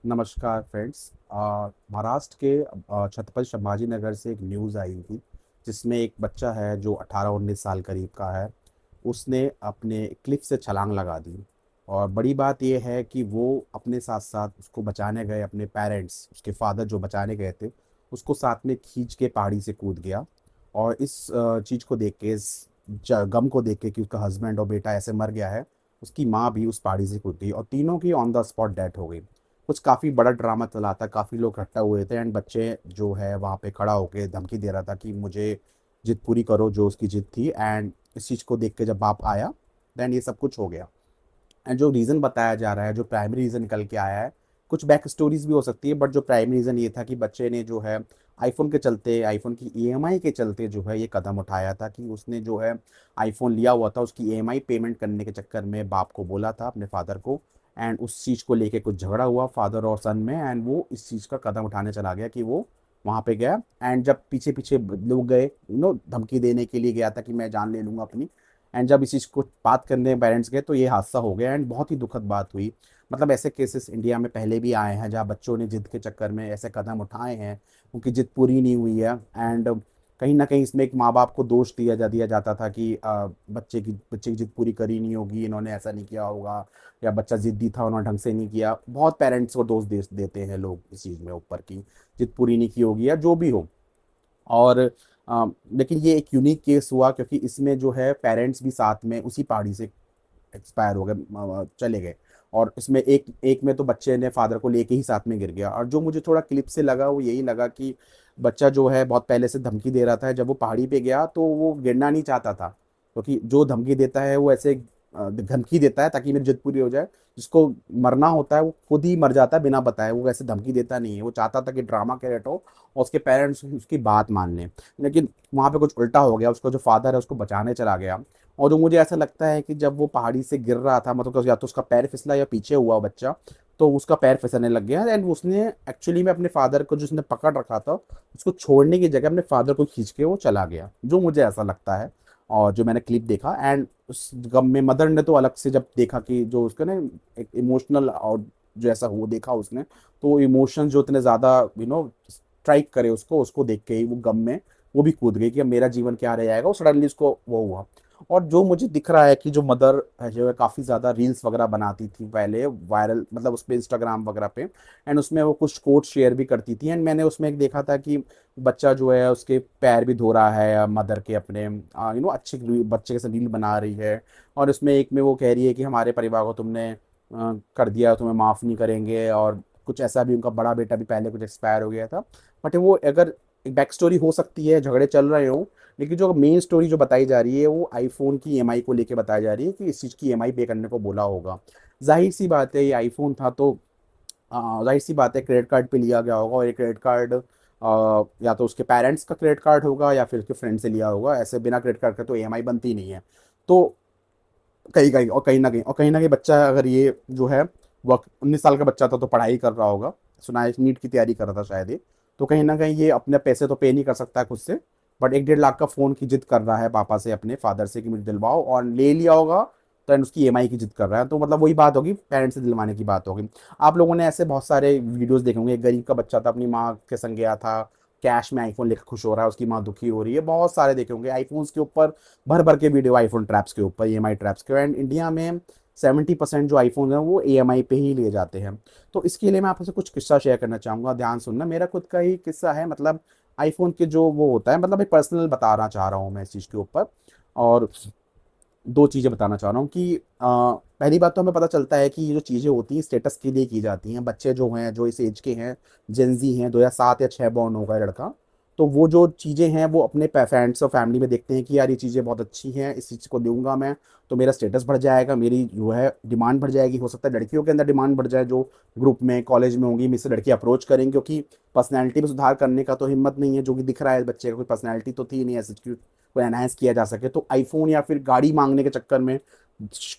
नमस्कार फ्रेंड्स। महाराष्ट्र के छत्रपति संभाजी नगर से एक न्यूज़ आई थी जिसमें एक बच्चा है जो 18-19 साल करीब का है। उसने अपने क्लिफ से छलांग लगा दी। और बड़ी बात यह है कि वो अपने साथ साथ उसको बचाने गए अपने पेरेंट्स, उसके फादर जो बचाने गए थे, उसको साथ में खींच के पहाड़ी से कूद गया। और इस चीज़ को देख के, इस गम को देख के कि उसका हस्बैंड और बेटा ऐसे मर गया है, उसकी माँ भी उस पहाड़ी से कूद गई और तीनों की ऑन द स्पॉट डेथ हो गई। कुछ काफ़ी बड़ा ड्रामा चला था, काफ़ी लोग इकट्ठा हुए थे एंड बच्चे जो है वहाँ पे खड़ा होके धमकी दे रहा था कि मुझे जिद पूरी करो जो उसकी जिद थी। एंड इस चीज़ को देख के जब बाप आया, देन ये सब कुछ हो गया। एंड जो रीज़न बताया जा रहा है, जो प्राइमरी रीज़न निकल के आया है, कुछ बैक स्टोरीज भी हो सकती है, बट जो प्राइमरी रीज़न ये था कि बच्चे ने जो है आईफोन के चलते, आईफोन की ईएमआई के चलते जो है ये कदम उठाया था कि उसने जो है आईफोन लिया हुआ था, उसकी ईएमआई पेमेंट करने के चक्कर में बाप को बोला था, अपने फादर को। एंड उस चीज़ को लेके कुछ झगड़ा हुआ फादर और सन में, एंड वो इस चीज़ का कदम उठाने चला गया कि वो वहाँ पे गया। एंड जब पीछे पीछे लोग गए, धमकी देने के लिए गया था कि मैं जान ले लूँगा अपनी। एंड जब इस चीज़ को बात करने पेरेंट्स गए तो ये हादसा हो गया एंड बहुत ही दुखद बात हुई। मतलब ऐसे केसेस इंडिया में पहले भी आए हैं जहाँ बच्चों ने जिद के चक्कर में ऐसे कदम उठाए हैं, उनकी जिद पूरी नहीं हुई है। एंड कहीं ना कहीं इसमें एक माँ बाप को दोष दिया जाता था कि बच्चे की जिद पूरी करी नहीं होगी, इन्होंने ऐसा नहीं किया होगा, या बच्चा जिद्दी था उन्होंने ढंग से नहीं किया। बहुत पेरेंट्स को देते हैं लोग इस चीज़ में ऊपर की जिद पूरी नहीं की होगी या जो भी हो। और लेकिन ये एक यूनिक केस हुआ क्योंकि इसमें जो है पेरेंट्स भी साथ में उसी पहाड़ी से एक्सपायर हो गए, चले गए। और इसमें एक एक में तो बच्चे ने फादर को लेके ही साथ में गिर गया। और जो मुझे थोड़ा क्लिप से लगा वो यही लगा कि बच्चा जो है बहुत पहले से धमकी दे रहा था, जब वो पहाड़ी पे गया तो वो गिरना नहीं चाहता था, क्योंकि जो धमकी देता है वो ऐसे धमकी देता है ताकि मेरी जिद पूरी हो जाए। जिसको मरना होता है वो खुद ही मर जाता है बिना बताए, वो ऐसे धमकी देता नहीं है। वो चाहता था कि ड्रामा क्रिएट हो और उसके पेरेंट्स उसकी बात मान लें। लेकिन वहाँ पे कुछ उल्टा हो गया, उसका जो फादर है उसको बचाने चला गया। और जो मुझे ऐसा लगता है कि जब वो पहाड़ी से गिर रहा था, मतलब या तो उसका पैर फिसला या पीछे हुआ बच्चा, तो उसका पैर फिसलने लग गया एंड उसने एक्चुअली में अपने फादर को, जो उसने पकड़ रखा था, उसको छोड़ने की जगह अपने फादर को खींच के वो चला गया, जो मुझे ऐसा लगता है। और जो मैंने क्लिप देखा एंड उस गम में मदर ने तो अलग से जब देखा कि जो उसका ना एक इमोशनल और जो ऐसा हुआ देखा उसने, तो इमोशन जो इतने ज़्यादा स्ट्राइक करे उसको उसको देख के ही वो गम में वो भी कूद गई कि अब मेरा जीवन क्या रह जाएगा। वो सडनली उसको वो हुआ। और जो मुझे दिख रहा है कि जो मदर है जो है काफ़ी ज़्यादा रील्स वगैरह बनाती थी पहले, वायरल मतलब उस पर इंस्टाग्राम वगैरह पे। एंड उसमें वो कुछ कोट शेयर भी करती थी एंड मैंने उसमें एक देखा था कि बच्चा जो है उसके पैर भी धो रहा है मदर के अपने, अच्छे बच्चे के साथ रील बना रही है। और उसमें एक में वो कह रही है कि हमारे परिवार को तुमने कर दिया, तुम्हें माफ़ नहीं करेंगे। और कुछ ऐसा भी, उनका बड़ा बेटा भी पहले कुछ एक्सपायर हो गया था। बट वो अगर एक बैक स्टोरी हो सकती है, झगड़े चल रहे हो, लेकिन जो मेन स्टोरी जो बताई जा रही है वो आईफोन की ईएमआई को लेके बताई जा रही है कि इस चीज़ की ईएमआई पे करने को बोला होगा। जाहिर सी बात है ये आईफोन था तो जाहिर सी बात है क्रेडिट कार्ड पे लिया गया होगा। और ये क्रेडिट कार्ड या तो उसके पेरेंट्स का क्रेडिट कार्ड होगा या फिर उसके फ्रेंड से लिया होगा। ऐसे बिना क्रेडिट कार्ड के तो ईएमआई बनती नहीं है। तो कहीं ना कहीं बच्चा अगर ये जो है वक्त 19 साल का बच्चा था तो पढ़ाई कर रहा होगा, सुना है नीट की तैयारी कर रहा था शायद ये। तो कहीं ना कहीं ये अपने पैसे तो पे नहीं कर सकता है खुद से, बट 1-1.5 लाख का फ़ोन की जिद कर रहा है पापा से, अपने फादर से कि मुझे दिलवाओ, और ले लिया होगा तो एंड उसकी ईएमआई की जिद कर रहा है। तो मतलब वही बात होगी, पेरेंट्स से दिलवाने की बात होगी। आप लोगों ने ऐसे बहुत सारे वीडियोस देखे होंगे, एक गरीब का बच्चा था अपनी माँ के संग गया था, कैश में आईफोन लेकर खुश हो रहा है, उसकी माँ दुखी हो रही है। बहुत सारे देखे होंगे आईफोन्स के ऊपर भर भर के वीडियो, आईफोन ट्रैप्स के ऊपर, ईएमआई ट्रैप्स के। एंड इंडिया में 70% जो आईफोन है वो ईएमआई पे ही लिए जाते हैं। तो इसके लिए मैं आपसे कुछ किस्सा शेयर करना चाहूँगा, ध्यान सुनना। मेरा खुद का ही किस्सा है, मतलब आईफोन के जो वो होता है, मतलब एक पर्सनल बताना चाह रहा हूँ मैं इस चीज़ के ऊपर। और दो चीज़ें बताना चाह रहा हूँ कि पहली बात तो हमें पता चलता है कि ये जो चीज़ें होती हैं स्टेटस के लिए की जाती हैं। बच्चे जो हैं, जो इस एज के हैं, जेंजी हैं, 2007 या 6 बॉर्न होगा लड़का, तो वो जो चीज़ें हैं वो अपने फ्रेंड्स और फैमिली में देखते हैं कि यार ये चीज़ें बहुत अच्छी हैं, इस चीज़ को दूंगा मैं तो मेरा स्टेटस बढ़ जाएगा, मेरी जो है डिमांड बढ़ जाएगी। हो सकता है लड़कियों के अंदर डिमांड बढ़ जाए, जो ग्रुप में कॉलेज में होंगी, मुझसे लड़की अप्रोच करेंगे, क्योंकि पर्सनैलिटी में सुधार करने का तो हिम्मत नहीं है, जो कि दिख रहा है बच्चे का कोई पर्सनैलिटी तो थी नहीं ऐसी को एनहांस किया जा सके। तो आईफोन या फिर गाड़ी मांगने के चक्कर में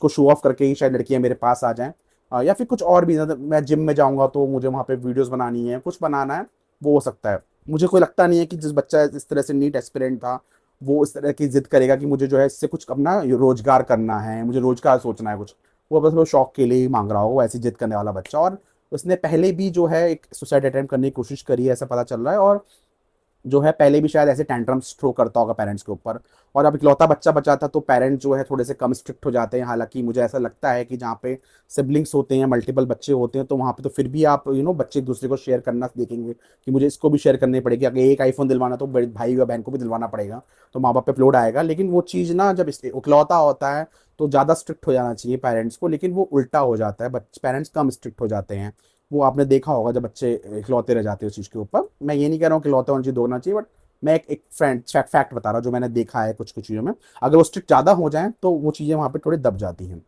को शो ऑफ करके ही शायद लड़कियां मेरे पास आ जाएं। या फिर कुछ और भी, मतलब मैं जिम में जाऊंगा तो मुझे वहाँ पे वीडियोस बनानी है, कुछ बनाना है, वो हो सकता है। मुझे कोई लगता नहीं है कि जिस बच्चा इस तरह से नीट एस्पिरेंट था वो इस तरह की जिद करेगा कि मुझे जो है इससे कुछ अपना रोजगार करना है, मुझे रोजगार सोचना है कुछ। वो बस वो शौक के लिए ही मांग रहा हो, वो ऐसी जिद करने वाला बच्चा। और उसने पहले भी जो है एक सुसाइड अटेम्प्ट करने की कोशिश करी है, ऐसा पता चल रहा है। और जो है पहले भी शायद ऐसे टैंट्रम्स थ्रो करता होगा पेरेंट्स के ऊपर। और अब इकलौता बच्चा बचा था तो पेरेंट्स जो है थोड़े से कम स्ट्रिक्ट हो जाते हैं। हालांकि मुझे ऐसा लगता है कि जहाँ पे सिबलिंग्स होते हैं, मल्टीपल बच्चे होते हैं, तो वहाँ पे तो फिर भी आप बच्चे एक दूसरे को शेयर करना देखेंगे कि मुझे इसको भी शेयर करनी पड़ेगी। अगर एक आईफोन दिलवाना तो बड़े भाई या बहन को भी दिलवाना पड़ेगा, तो माँ बाप पे लोड आएगा। लेकिन वो चीज़ ना जब इकलौता होता है तो ज़्यादा स्ट्रिक्ट हो जाना चाहिए पेरेंट्स को, लेकिन वो उल्टा हो जाता है, बच्चे पेरेंट्स कम स्ट्रिक्ट हो जाते हैं। वो आपने देखा होगा जब बच्चे इकलौते रह जाते हैं उस चीज़ के ऊपर। मैं ये नहीं कह रहा हूँ कि इकलौते होना चाहिए, दो होना चाहिए, बट मैं एक फैक्ट बता रहा हूँ जो मैंने देखा है कुछ कुछ चीज़ों में। अगर वो स्ट्रिक्ट ज़्यादा हो जाए तो वो चीज़ें वहाँ पे थोड़ी दब जाती हैं।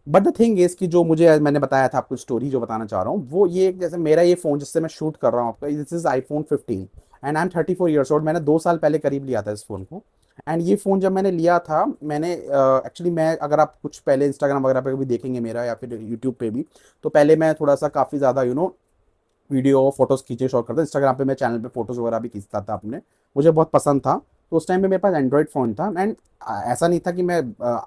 बट द थिंग इज कि जो मुझे मैंने बताया था आपको स्टोरी जो बताना चाह रहा हूँ वो ये, जैसे मेरा ये फ़ोन जिससे मैं शूट कर रहा हूँ आपका, this is iPhone 15 and I am 34 years old. मैंने 2 साल पहले करीब लिया था इस फ़ोन को। एंड ये फ़ोन जब मैंने लिया था, मैंने एक्चुअली मैं, अगर आप कुछ पहले इंस्टाग्राम वगैरह पे भी देखेंगे मेरा या फिर यूट्यूब पे भी, तो पहले मैं थोड़ा सा काफ़ी ज़्यादा वीडियो और फोटोज़ खींचे शौक करता था। इंस्टाग्राम पे मैं चैनल पे फोटोज़ वगैरह भी खींचता था अपने, मुझे बहुत पसंद था। तो उस टाइम पे मेरे पास एंड्रॉयड फ़ोन था। एंड ऐसा नहीं था कि मैं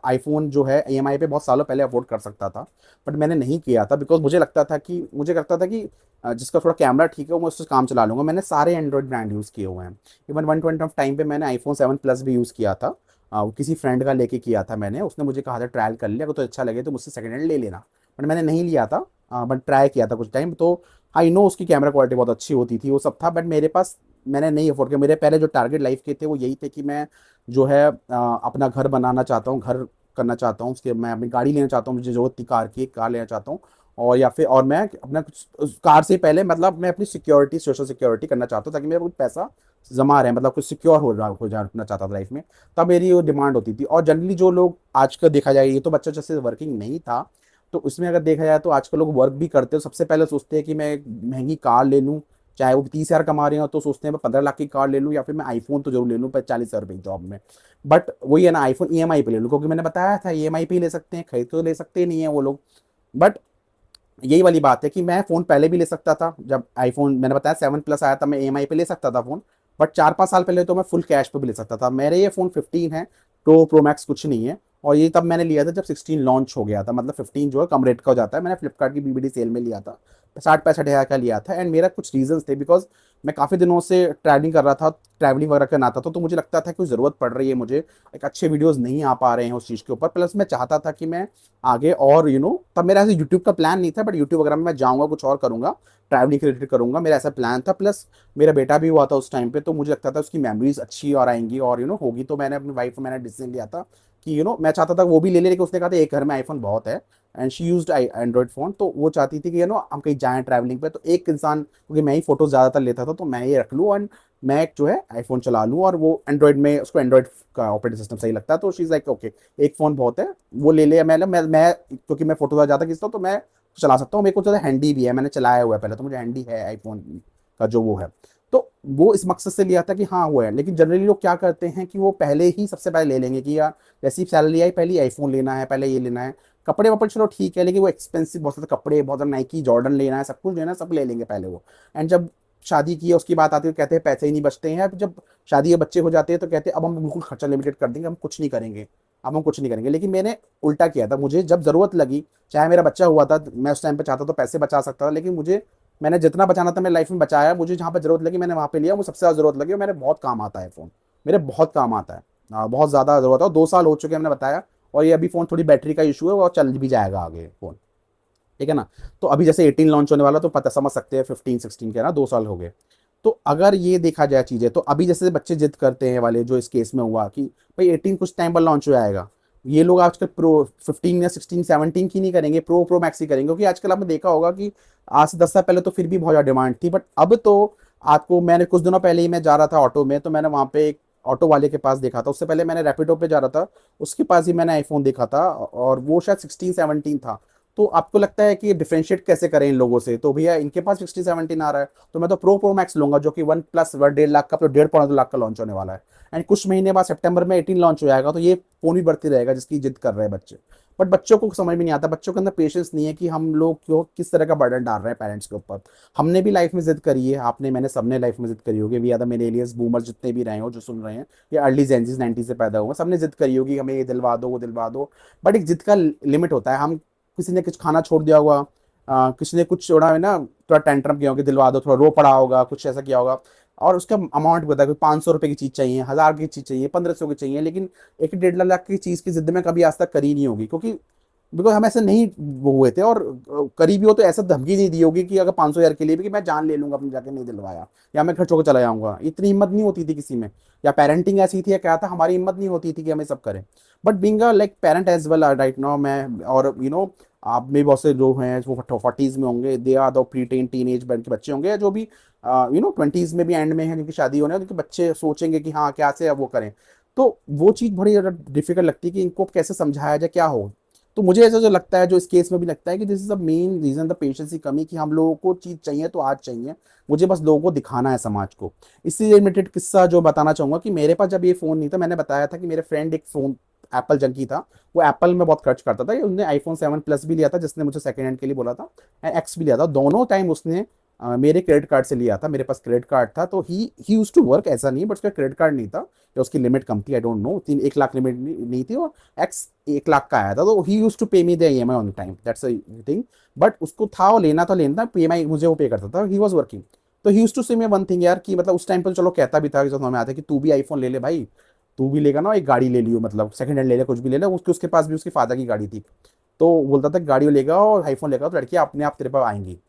आईफोन जो है ईएमआई पे बहुत सालों पहले अफोर्ड कर सकता था, बट मैंने नहीं किया था बिकॉज मुझे लगता था कि जिसका थोड़ा कैमरा ठीक है वो मैं उससे काम चला लूँगा। मैंने सारे एंड्रॉयड ब्रांड यूज़ किए हुए हैं। Even one point of time पे मैंने iPhone 7 Plus भी यूज़ किया था। वो किसी फ्रेंड का लेके किया था मैंने, उसने मुझे कहा था ट्रायल कर लिया, अगर तो अच्छा लगे तो मुझसे सेकंड हैंड ले लेना। बट मैंने नहीं लिया था, बट ट्राई किया था कुछ टाइम। तो आई नो उसकी कैमरा क्वालिटी बहुत अच्छी होती थी, वो सब था, बट मेरे पास, मैंने नहीं अफोर्ड किया। मेरे पहले जो टारगेट लाइफ के थे वो यही थे कि मैं जो है अपना घर बनाना चाहता हूँ, घर करना चाहता हूँ, उसके मैं अपनी गाड़ी लेना चाहता हूँ, मुझे ज़रूरत थी कार की, एक कार लेना चाहता हूँ। और या फिर और मैं अपना कुछ उस कार से पहले, मतलब मैं अपनी सिक्योरिटी, सोशल सिक्योरिटी करना चाहता हूँ ताकि मेरा कुछ पैसा जमा रहे, मतलब कुछ सिक्योर हो जाना चाहता था लाइफ में। तब मेरी वो डिमांड होती थी। और जनरली जो लोग आज का देखा जाए, ये तो बच्चा जैसे वर्किंग नहीं था, तो उसमें अगर देखा जाए तो आजकल लोग वर्क भी करते हो, सबसे पहले सोचते हैं कि मैं एक महंगी कार ले लूँ, चाहे वो 30 हज़ार कमा रहे हो तो सोचते हैं मैं 15 लाख की कार ले लूँ, या फिर मैं आईफोन तो जरूर ले लूँ 40 हज़ार रुपये की जॉब में। बट वही है ना, आईफोन ईएमआई पे ले लूँ, क्योंकि मैंने बताया था ईएमआई पे ही ले सकते हैं, खरीद तो ले सकते नहीं है वो लोग। बट यही वाली बात है कि मैं फ़ोन पहले भी ले सकता था, जब आईफोन मैंने बताया 7 Plus आया था मैं ईएमआई पे ले सकता था फ़ोन। बट 4-5 साल पहले तो मैं फुल कैश पे भी ले सकता था। मेरे ये फ़ोन 15 है, प्रो मैक्स कुछ नहीं है। और ये तब मैंने लिया था जब 16 लॉन्च हो गया था, मतलब 15 जो है कम रेट का हो जाता है। मैंने फ्लिपकार्ट की बीबीडी सेल में लिया था, 60-65 हज़ार का लिया था। एंड मेरा कुछ रीजंस थे, बिकॉज मैं काफ़ी दिनों से ट्रैवलिंग कर रहा था, ट्रैवलिंग वगैरह करना आता था, तो मुझे लगता था कि ज़रूरत पड़ रही है मुझे, एक अच्छे वीडियोस नहीं आ पा रहे हैं उस चीज़ के ऊपर। प्लस मैं चाहता था कि मैं आगे और तब मेरा ऐसे यूट्यूब का प्लान नहीं था, बट यूट्यूब वगैरह में मैं जाऊँगा, कुछ और करूँगा, ट्रैवलिंग रिलेटेड करूँगा, मेरा ऐसा प्लान था। प्लस मेरा बेटा भी हुआ था उस टाइम पे, तो मुझे लगता था उसकी मेमोरीज अच्छी और आएंगी और होगी। तो मैंने अपनी वाइफ को मैंने डिसीजन लिया था कि मैं चाहता था वो भी ले ले, लेकिन उसने कहा था एक घर में आईफोन बहुत है, and she used Android phone. तो वो चाहती थी कि हम कहीं जाएँ ट्रैवलिंग पे, तो एक इंसान, क्योंकि मैं ही फ़ोटो ज़्यादातर लेता था, तो मैं ये रख लूँ, एंड मैं एक जो है आईफोन चला लूँ, और वो एंड्रॉइड में, उसको एंड्रॉइड का ऑपरेटिंग सिस्टम सही लगता है। तो शी इज़ लाइक ओके, एक फ़ोन बहुत है, वो ले ले। मैं क्योंकि मैं फोटो ज़्यादा खींचता हूँ तो मैं चला सकता हूँ, मेरे को ज़्यादा हैंडी भी है, मैंने चलाया हुआ है पहले, तो मुझे हैंडी है आईफोन का जो वो है। तो वो इस मकसद से लिया था कि हाँ वो है। लेकिन जनरली लोग क्या करते हैं कि वो पहले ही सबसे पहले ले लेंगे कि यार जैसी सैलरी आई पहले आईफोन लेना है, पहले ये लेना है। कपड़े वपड़े चलो ठीक है, लेकिन वो एक्सपेंसिव बहुत सारे कपड़े, बहुत सारे नाइकी जॉर्डन लेना है, सब कुछ लेना है, सब ले लेंगे पहले वो। एंड जब शादी की है उसकी बात आती है तो कहते हैं पैसे ही नहीं बचते हैं। अब जब शादी के बच्चे हो जाते हैं तो कहते हैं अब हम बिल्कुल खर्चा लिमिटेड कर देंगे, हम कुछ नहीं करेंगे, अब हम कुछ नहीं करेंगे। लेकिन मैंने उल्टा किया था, मुझे जब ज़रूरत लगी, चाहे मेरा बच्चा हुआ था, मैं उस टाइम पे चाहता तो पैसे बचा सकता था, लेकिन मैंने जितना बचाना था मेरी लाइफ में बचाया। मुझे जहाँ पर ज़रूरत लगी मैंने वहाँ पे लिया, मुझे सबसे ज़्यादा ज़रूरत लगी, और मेरे बहुत काम आता है फ़ोन, मेरे बहुत काम आता है। बहुत ज़्यादा ज़रूरत है, 2 साल हो चुके हैं मैंने बताया। और ये अभी फ़ोन थोड़ी बैटरी का इशू है, और चल भी जाएगा आगे फ़ोन, ठीक है ना। तो अभी जैसे 18 लॉन्च होने वाला, तो पता समझ सकते हैं 15-16 के ना 2 साल हो गए। तो अगर ये देखा जाए चीज़ें, तो अभी जैसे बच्चे जिद करते हैं वाले, जो इस केस में हुआ कि भाई 18 कुछ टाइम पर लॉन्च हो जाएगा, ये लोग आजकल प्रो 15 या 16-17 की नहीं करेंगे, प्रो मैक्स ही करेंगे। क्योंकि आजकल आपने देखा होगा कि आज से 10 साल पहले तो फिर भी बहुत ज़्यादा डिमांड थी, बट अब तो आपको, मैंने कुछ दिनों पहले ही मैं जा रहा था ऑटो में, तो मैंने वहाँ पे एक ऑटो वाले के पास देखा था, उससे पहले मैंने रैपिडो पे जा रहा था, उसके पास ही मैंने आईफोन देखा था, और वो शायद 16-17 था। तो आपको लगता है कि डिफरेंशिएट कैसे करें इन लोगों से, तो भैया इनके पास 16-17 आ रहा है, तो मैं तो प्रो मैक्स लूंगा, जो कि 1 प्लस 1.5 लाख का, तो 1.5 पौने 2 लाख का लॉन्च होने वाला है। एंड कुछ महीने बाद सितंबर में 18 लॉन्च हो जाएगा, तो ये फोन भी बढ़ती रहेगा जिसकी जिद कर रहे हैं बच्चे। बट बच्चों को समझ में नहीं आता, बच्चों के अंदर पेशेंस नहीं है कि हम लोग क्यों, किस तरह का बर्डन डाल रहे हैं पेरेंट्स के ऊपर। हमने भी लाइफ में जिद करी है, आपने, मैंने, सबने लाइफ में जिद करी होगी। We are the millennials, boomers जितने भी रहे हो जो सुन रहे हैं, या अर्ली जेंजीज 90 से पैदा हुए, सबने जिद करी होगी हमें ये दिलवा दो वो दिलवा दो। बट एक जिद का लिमिट होता है। हम किसी ने कुछ खाना छोड़ दिया होगा, किसी ने कुछ थोड़ा है ना, थोड़ा टेंट्रम किया होगा, दिलवा दो, थोड़ा रो पड़ा होगा, कुछ ऐसा किया होगा, और उसका अमाउंट बता, कोई 500 रुपये की चीज़ चाहिए, 1000 की चीज़ चाहिए, 1500 की चाहिए, लेकिन एक 1.5 लाख की चीज़ की जिद में कभी आज तक करी नहीं होगी, क्योंकि बिकॉज हम ऐसे नहीं वो हुए थे, और करीबी हो तो ऐसा धमकी नहीं दी होगी कि अगर 500,000 के लिए भी कि मैं जान ले लूंगा अपने, जाके नहीं दिलवाया, या मैं खर्च होकर चला जाऊंगा, इतनी हिम्मत नहीं होती थी किसी में, या पेरेंटिंग ऐसी थी या क्या था, हमारी हिम्मत नहीं होती थी कि हमें सब करें। But being a like parent as well right now, मैं और आप में बहुत से लोग हैं वो 40s में होंगे, they are the pre teen teenage के बच्चे होंगे, जो भी 20s में भी एंड में है, जिनकी शादी होने है, जिनके बच्चे सोचेंगे कि हाँ क्या से अब वो करें। तो वो चीज़ बड़ी ज़्यादा डिफिकल्ट लगती है कि इनको कैसे समझाया जाए क्या हो। तो मुझे ऐसा जो लगता है, जो इस केस में भी लगता है, कि this is the main reason, the patience की कमी, कि हम लोगों को चीज़ चाहिए तो आज चाहिए, मुझे बस लोगों को दिखाना है समाज को। इससे रिलेटेड किस्सा जो बताना चाहूंगा, कि मेरे पास जब ये फ़ोन नहीं था, मैंने बताया था कि मेरे फ्रेंड एक फ़ोन एप्पल जंकी था, वो एप्पल में बहुत खर्च करता था, उसने iPhone 7 Plus भी लिया था, जिसने मुझे सेकंड हैंड के लिए बोला था, एक्स भी लिया था, दोनों टाइम उसने मेरे क्रेडिट कार्ड से लिया था, मेरे पास क्रेडिट कार्ड था, तो ही यूज टू वर्क, ऐसा नहीं, बट उसका क्रेडिट कार्ड नहीं था, या उसकी लिमिट कम थी, I don't know, 1 lakh limit नहीं थी, और एक्स 1 लाख का आया था, तो ही यूज टू पे me the EMI on time, that's a thing. But उसको था, वो लेना तो लेना था, PMI मुझे वो पे करता था, ही वॉज वर्किंग। तो ही यूज टू से मे वन थिंग यार, कि मतलब उस टाइम पर चलो कहता भी था, कि जब हमें आता कि तू भी iPhone ले ले भाई, तू भी लेगा ना, एक गाड़ी ले लियो, मतलब सेकंड हैंड ले ले, कुछ भी ले ले, उसके उसके पास भी उसके फादर की गाड़ी थी, तो बोलता था गाड़ी लेगा और iPhone लेगा तो लड़कियां अपने आप तेरे पास आएंगी।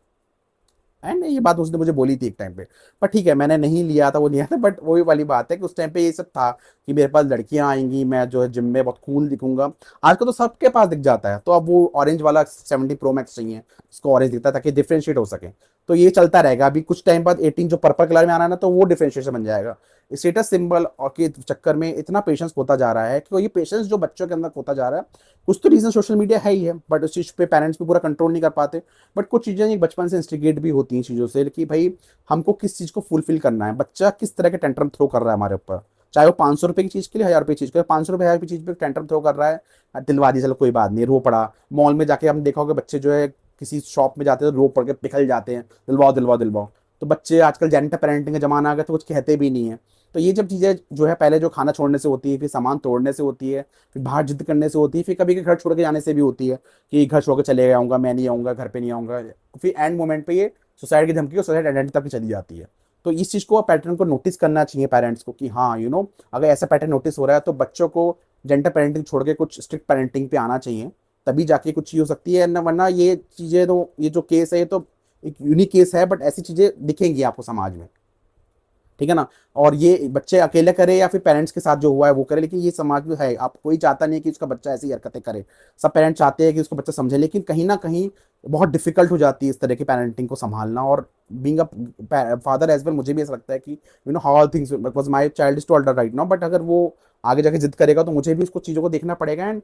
एंड ये बात उसने मुझे बोली थी एक टाइम पे। पर ठीक है, मैंने नहीं लिया था, वो लिया था, बट वही वाली बात है कि उस टाइम पे ये सब था, कि मेरे पास लड़कियां आएंगी, मैं जो है जिम में बहुत कूल दिखूंगा। आजकल तो सबके पास दिख जाता है, तो अब वो ऑरेंज वाला 70 Pro Max चाहिए, उसको ऑरेंज दिखता है ताकि डिफ्रेंशिएट हो सके। तो ये चलता रहेगा, अभी कुछ टाइम बाद 18 जो पर्पल कलर में आना है ना, तो वो डिफ्रेंशिएशन बन जाएगा। स्टेटस सिंबल और के चक्कर में इतना पेशेंस होता जा रहा है, कि ये पेशेंस जो बच्चों के अंदर होता जा रहा है, कुछ तो रीजन सोशल मीडिया है ही है, बट उस चीज़ पे पेरेंट्स भी पूरा कंट्रोल नहीं कर पाते। बट कुछ चीज़ें एक बचपन से इंस्टिगेट भी होती हैं चीज़ों से, कि भाई हमको किस चीज़ को फुलफिल करना है, बच्चा किस तरह के टेंट्रम थ्रो कर रहा है हमारे ऊपर, चाहे वो 500 रुपये की चीज़ के लिए, 1000 रुपये की चीज़ के लिए, 500 रुपये 1000 रुपये चीज़ पे टेंट्रम थ्रो कर रहा है, दिलवा दी चलो कोई बात नहीं, रो पड़ा। मॉल में जाके हम देखा होगा, बच्चे जो है किसी शॉप में जाते हैं तो रो पड़ के पिघल जाते हैं, दिलवाओ दिलवाओ दिलवाओ। तो बच्चे आजकल जेंटर पेरेंटिंग का जमाना आ गया, तो कुछ कहते भी नहीं है। तो ये जब चीज़ें जो है, पहले जो खाना छोड़ने से होती है, फिर सामान तोड़ने से होती है, फिर बाहर जिद करने से होती है, फिर कभी घर छोड़ के जाने से भी होती है, कि घर छोड़ के चले जाऊंगा, मैं नहीं आऊंगा, घर पे नहीं आऊंगा, फिर एंड मोमेंट पे ये सोसाइटी की धमकी और सोसाइटी आइडेंटिटी तक चली जाती है। तो इस चीज़ को, पैटर्न को नोटिस करना चाहिए पेरेंट्स को, कि हाँ अगर ऐसा पैटर्न नोटिस हो रहा है, तो बच्चों को जेंडर पेरेंटिंग छोड़ के कुछ स्ट्रिक्ट पेरेंटिंग पे आना चाहिए, तभी जाके कुछ चीज़ हो सकती है, न वरना ये चीज़ें, तो ये जो केस है, ये तो एक यूनिक केस है, बट ऐसी चीज़ें दिखेंगी आपको समाज में, ठीक है ना। और ये बच्चे अकेले करे या फिर पेरेंट्स के साथ जो हुआ है वो करे, लेकिन ये समाज में है, आप कोई चाहता नहीं कि उसका बच्चा ऐसी हरकतें करे, सब पेरेंट्स चाहते हैं कि उसका बच्चा समझे, लेकिन कहीं ना कहीं बहुत डिफिकल्ट हो जाती है इस तरह की पेरेंटिंग को संभालना। और being a father as well, मुझे भी ऐसा लगता है कि how all things, because my child is too older right now, but अगर वो आगे जाके जिद करेगा, तो मुझे भी उसको चीज़ों को देखना पड़ेगा, एंड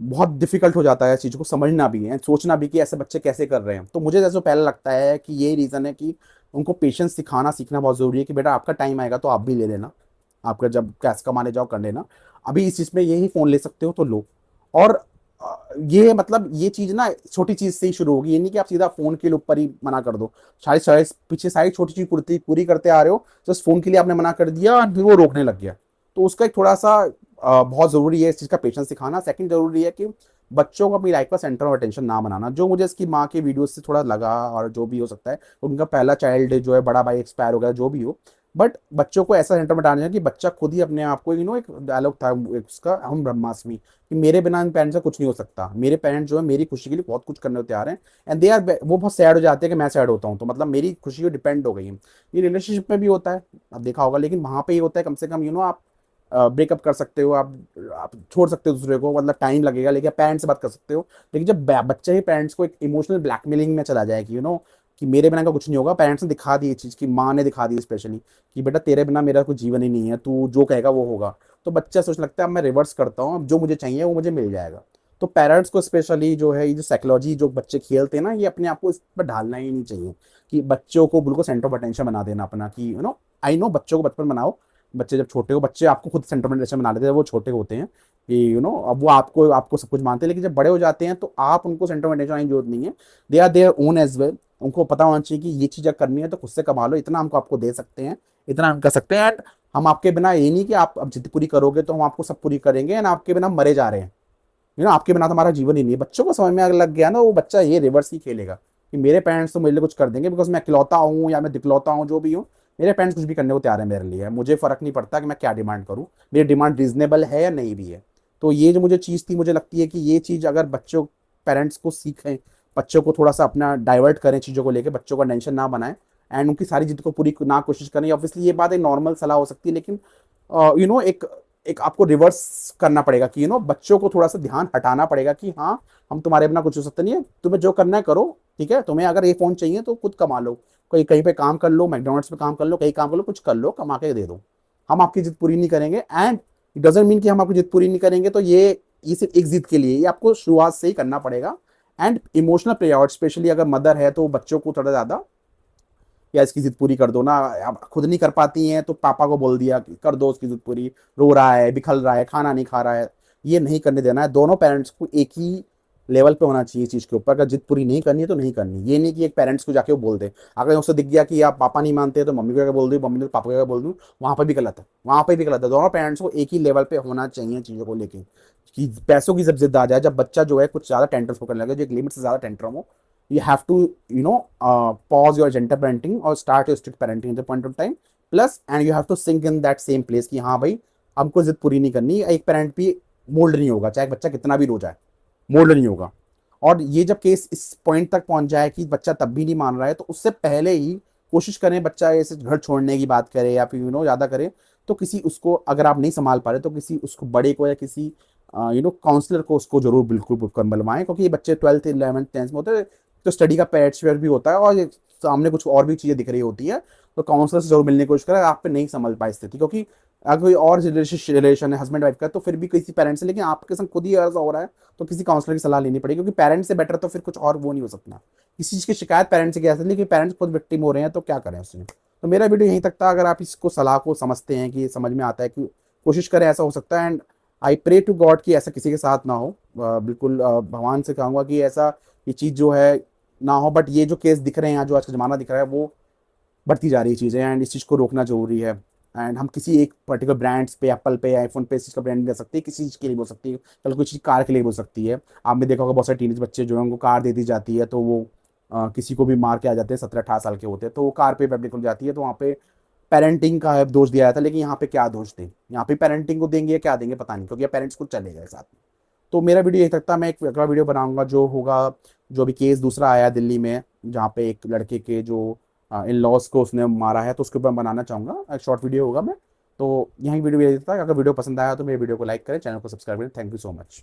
बहुत डिफिकल्ट हो जाता है चीज़ को समझना भी है, सोचना भी कि ऐसे बच्चे कैसे कर रहे हैं। तो मुझे जैसे पहले लगता है कि यही रीज़न है, कि उनको पेशेंस सिखाना सीखना बहुत ज़रूरी है, कि बेटा आपका टाइम आएगा तो आप भी ले लेना, आपका जब कैश कमाने जाओ कर लेना, अभी इस चीज़ में यही फ़ोन ले सकते हो तो लो। और ये मतलब ये चीज़ ना छोटी चीज़ से ही शुरू होगी, ये नहीं कि आप सीधा फ़ोन के ऊपर ही मना कर दो, सारी सारी पीछे सारी छोटी चीज़ पूरी पूरी करते आ रहे हो, जस्ट फ़ोन के लिए आपने मना कर दिया और फिर वो रोकने लग गया। तो उसका एक थोड़ा सा बहुत ज़रूरी है इस चीज़ का पेशेंस सिखाना। सेकंड ज़रूरी है कि बच्चों को अपनी लाइफ का सेंटर ऑफ अटेंशन ना बनाना, जो मुझे इसकी माँ के वीडियोस से थोड़ा लगा, और जो भी हो सकता है, उनका पहला चाइल्ड जो है, बड़ा भाई एक्सपायर हो गया, जो भी हो, बट बच्चों को ऐसा सेंटर में डालना है कि बच्चा खुद ही अपने आप को, एक डायलॉग था उसका, हम ब्रह्मास्मि, कि मेरे बिना इन पेरेंट्स से कुछ नहीं हो सकता, मेरे पेरेंट्स जो है मेरी खुशी के लिए बहुत कुछ करने को तैयार हैं, एंड दे आर, वो बहुत सैड हो जाते हैं कि मैं सैड होता हूँ, तो मतलब मेरी खुशी को डिपेंड हो गई है। ये रिलेशनशिप में भी होता है, आप देखा होगा, लेकिन वहाँ पे ये होता है कम से कम आप ब्रेकअप कर सकते हो, आप छोड़ सकते हो दूसरे को, मतलब टाइम लगेगा, लेकिन पेरेंट्स से बात कर सकते हो। लेकिन जब बच्चा ही पेरेंट्स को एक इमोशनल ब्लैकमेलिंग में चला जाए, कि कि मेरे बिना का कुछ नहीं होगा, पेरेंट्स ने दिखा दी ये चीज़, की माँ ने दिखा दी स्पेशली, कि बेटा तेरे बिना मेरा कोई जीवन ही नहीं है, तू जो कहेगा वो होगा, तो बच्चा सोचने लगता है अब मैं रिवर्स करता हूँ, अब जो मुझे चाहिए वो मुझे मिल जाएगा। तो पेरेंट्स को स्पेशली जो है, ये जो साइकोलॉजी जो बच्चे खेलते हैं ना, ये अपने आप को इस पर ढालना ही नहीं चाहिए, कि बच्चों को बिल्कुल सेंटर ऑफ अटेंशन बना देना अपना, कि आई नो बच्चों को बचपन बनाओ, बच्चे जब छोटे हो, बच्चे आपको खुद सेंटर ऑफ अटेंशन बना लेते हैं जब वो छोटे होते हैं, कि अब वो आपको आपको सब कुछ मानते हैं, लेकिन जब बड़े हो जाते हैं तो आप उनको सेंटर ऑफ अटेंशन आने की जरूरत नहीं है, they are their own as well. उनको पता होना चाहिए कि ये चीज़ें करनी है तो खुद से कमा लो, इतना हमको आपको दे सकते हैं, इतना हम कर सकते हैं, एंड हम आपके बिना, ये नहीं कि आप अब जिद पूरी करोगे तो हम आपको सब पूरी करेंगे, एंड आपके बिना मरे जा रहे हैं, आपके बिना तो हमारा जीवन ही नहीं है। बच्चों को समझ में अगर लग गया ना, वो बच्चा ये रिवर्स ही खेलेगा कि मेरे पेरेंट्स तो मेरे लिए कुछ कर देंगे, बिकॉज मैं इकलौता हूँ या मैं दिखलौता हूँ, जो भी हूँ, मेरे पेरेंट्स कुछ भी करने को तैयार है मेरे लिए, मुझे फर्क नहीं पड़ता कि मैं क्या डिमांड करूँ, मेरी डिमांड रीजनेबल है या नहीं भी है। तो ये जो मुझे चीज़ थी, मुझे लगती है कि ये चीज़ अगर बच्चों, पेरेंट्स को सीखें, बच्चों को थोड़ा सा अपना डाइवर्ट करें चीज़ों को लेकर, बच्चों का टेंशन ना बनाएं एंड उनकी सारी जिद को पूरी ना कोशिश करें। ऑब्वियसली ये बात एक नॉर्मल सलाह हो सकती है, लेकिन एक एक आपको रिवर्स करना पड़ेगा कि बच्चों को थोड़ा सा ध्यान हटाना पड़ेगा कि हाँ, हम तुम्हारे बिना कुछ हो सकता नहीं है, तुम्हें जो करना है करो, ठीक है, तुम्हें अगर ये फोन चाहिए तो खुद कमा लो, कोई कहीं पे काम कर लो, मैकडोनल्ड्स पे काम कर लो, कहीं काम कर लो, कुछ कर लो, कमा के दे दो, हम आपकी जिद पूरी नहीं करेंगे। एंड इट डजेंट मीन कि हम आपकी जिद पूरी नहीं करेंगे तो ये सिर्फ एक जिद के लिए, ये आपको शुरुआत से ही करना पड़ेगा। एंड इमोशनल प्रायोरिटी, स्पेशली अगर मदर है तो बच्चों को थोड़ा ज्यादा, या इसकी जिद पूरी कर दो ना, अब खुद नहीं कर पाती हैं तो पापा को बोल दिया कि कर दो उसकी जिद पूरी, रो रहा है, बिखल रहा है, खाना नहीं खा रहा है, ये नहीं करने देना है। दोनों पेरेंट्स को एक ही लेवल पे होना चाहिए चीज़ के ऊपर। अगर जिद पूरी नहीं करनी है तो नहीं करनी, ये नहीं कि एक पेरेंट्स को जाके वो बोल दे, अगर उसे दिख गया कि आप पापा नहीं मानते तो मम्मी को क्या बोल दूँ, मम्मी ने तो पापा को क्या बोल दूँ, वहाँ पर भी गलत है, वहाँ पर भी गलत है। दोनों पेरेंट्स को एक ही लेवल पे होना चाहिए चीज़ों को लेके, कि पैसों की जब जिद आ जाए, जब बच्चा जो है कुछ ज़्यादा टेंट्रम करने लगे, जो एक लिमिट से ज़्यादा टेंट्रम हो, you have to pause your gentle parenting or start your strict parenting at the point of time, plus and you have to sink in that same place कि हाँ भाई, हमको जिद पूरी नहीं करनी, एक पेरेंट भी मोल्ड नहीं होगा, चाहे बच्चा कितना भी रो जाए, मोल्ड नहीं होगा। और ये जब केस इस पॉइंट तक पहुंच जाए कि बच्चा तब भी नहीं मान रहा है, तो उससे पहले ही कोशिश करें, बच्चा ऐसे घर छोड़ने की बात करे या फिर ज़्यादा करे, तो किसी उसको, अगर आप नहीं संभाल पा रहे तो किसी उसको बड़े को या किसी काउंसलर को उसको जरूर बिल्कुल बुलवाएं, क्योंकि ये बच्चे 12th 11th 10th में होते हैं, तो स्टडी का प्रेशर भी होता है और सामने कुछ और भी चीज़ें दिख रही होती है, तो काउंसलर से जरूर मिलने की कोशिश करें। आप पे नहीं संभल पाए स्थिति, क्योंकि अगर कोई और रिलेशन है हस्बैंड वाइफ का, तो फिर भी किसी पेरेंट्स से, लेकिन आपके संग खुद ही ऐसा हो रहा है तो किसी काउंसलर की सलाह लेनी पड़ेगी, क्योंकि पेरेंट्स से बेटर तो फिर कुछ और वो नहीं हो सकता। किसी चीज़ की शिकायत पेरेंट्स से किया सकती है, लेकिन पेरेंट्स खुद विक्टिम हो रहे हैं तो क्या करें उसमें। तो मेरा वीडियो यहीं तक था। अगर आप इसको सलाह को समझते हैं कि समझ में आता है कि कोशिश करें, ऐसा हो सकता है। And I pray to God कि ऐसा किसी के साथ ना हो, बिल्कुल भगवान से कहूँगा कि ऐसा ये चीज़ जो है ना हो। बट ये जो केस दिख रहे हैं, जो आज का ज़माना दिख रहा है, वो बढ़ती जा रही चीज़ें, एंड इस चीज़ को रोकना जरूरी है। एंड हम किसी एक पर्टिकुलर ब्रांड्स पे, एप्पल पे, आईफोन पे इस चीज़ का ब्रांड दे सकते हैं, किसी चीज़ के लिए बोल सकती है, कल कोई चीज़ कार के लिए बोल सकती है। आपने देखा होगा बहुत सारे टीनेज बच्चे जो हैं, उनको कार दे दी जाती है तो वो किसी को भी मार के आ जाते हैं, 17-18 साल के होते हैं, तो वो कार पे पब्लिक हो जाती है, तो वहाँ पे पेरेंटिंग का दोष दिया जाता है। लेकिन यहाँ पे क्या दोष दें, यहाँ पे पेरेंटिंग को देंगे या क्या देंगे पता नहीं, क्योंकि पेरेंट्स खुद चले गए साथ में। तो मेरा वीडियो यही तक था। मैं एक अगला वीडियो बनाऊंगा जो होगा, जो भी केस दूसरा आया दिल्ली में, जहाँ पे एक लड़के के जो इन लॉज को उसने मारा है, तो उसके ऊपर बनाना चाहूँगा, एक शॉर्ट वीडियो होगा मैं। तो यही वीडियो यही था। अगर वीडियो पसंद आया तो मेरे वीडियो को लाइक करें, चैनल को सब्सक्राइब करें। Thank you so much.